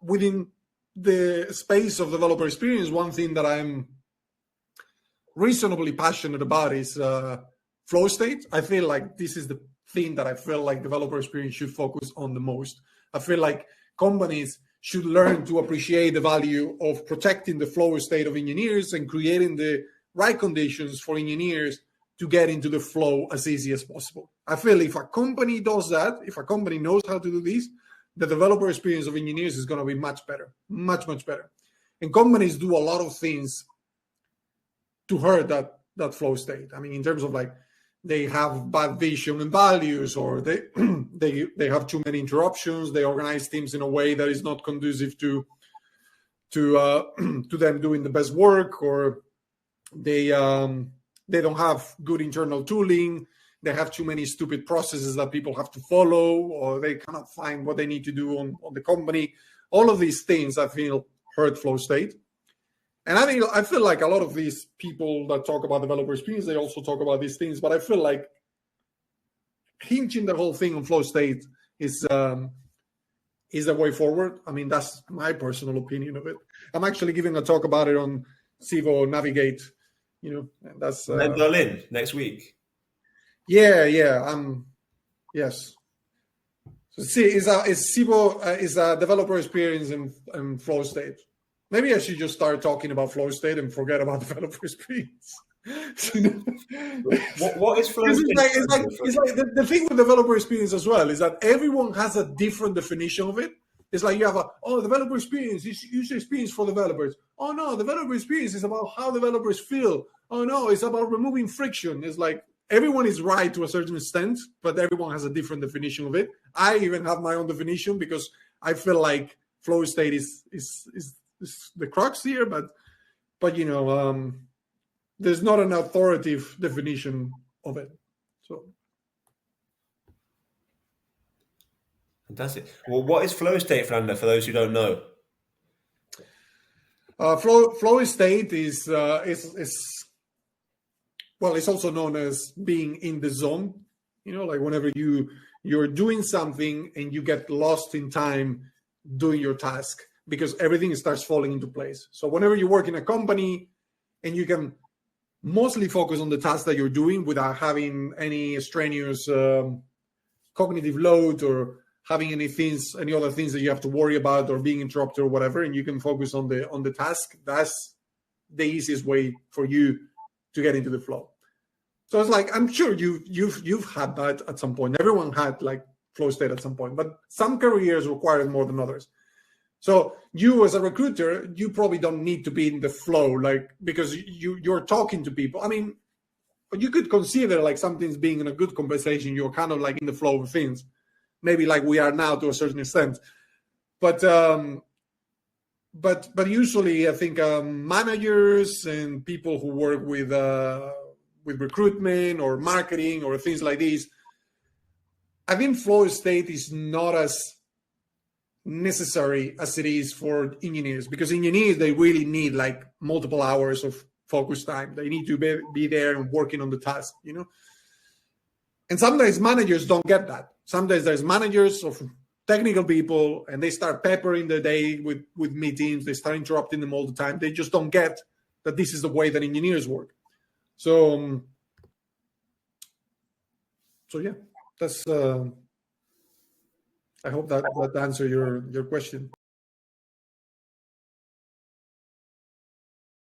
within the space of developer experience, one thing that I'm reasonably passionate about is flow state. I feel like this is the thing that I feel like developer experience should focus on the most. I feel like companies should learn to appreciate the value of protecting the flow state of engineers and creating the right conditions for engineers to get into the flow as easy as possible. I feel if a company does that, if a company knows how to do this, the developer experience of engineers is going to be much better, much, much better. And companies do a lot of things to hurt that flow state. I mean, in terms of like, they have bad vision and values, or they they have too many interruptions. They organize teams in a way that is not conducive to them doing the best work, or they don't have good internal tooling. They have too many stupid processes that people have to follow, or they cannot find what they need to do on the company. All of these things I feel hurt flow state. And I feel like a lot of these people that talk about developer experience, they also talk about these things. But I feel like hinging the whole thing on flow state is the way forward. I mean, that's my personal opinion of it. I'm actually giving a talk about it on Civo Navigate. You know, and that's in Berlin next week. Yeah. Yes. So see, is Civo is a developer experience in flow state. Maybe I should just start talking about flow state and forget about developer experience. What is flow state? It's like the thing with developer experience as well is that everyone has a different definition of it. It's like you have developer experience is user experience for developers. Oh no, developer experience is about how developers feel. Oh no, it's about removing friction. It's like everyone is right to a certain extent, but everyone has a different definition of it. I even have my own definition because I feel like flow state is the crux here, but you know, there's not an authoritative definition of it. So fantastic. Well, what is flow state, Fernando, for those who don't know? Flow state is well, it's also known as being in the zone. You know, like whenever you're doing something and you get lost in time doing your task, because everything starts falling into place. So whenever you work in a company and you can mostly focus on the task that you're doing without having any strenuous cognitive load or having any other things that you have to worry about or being interrupted or whatever, and you can focus on the task, that's the easiest way for you to get into the flow. So it's like, I'm sure you've had that at some point. Everyone had like flow state at some point, but some careers require it more than others. So you as a recruiter, you probably don't need to be in the flow, like, because you're talking to people. I mean, you could consider like something's being in a good conversation. You're kind of like in the flow of things, maybe like we are now to a certain extent. But usually I think managers and people who work with recruitment or marketing or things like this, I think flow state is not as necessary as it is for engineers, because engineers, they really need like multiple hours of focus time. They need to be there and working on the task, you know. And sometimes managers don't get that. Sometimes there's managers of technical people and they start peppering the day with meetings. They start interrupting them all the time. They just don't get that this is the way that engineers work. So yeah, that's I hope that answered your question.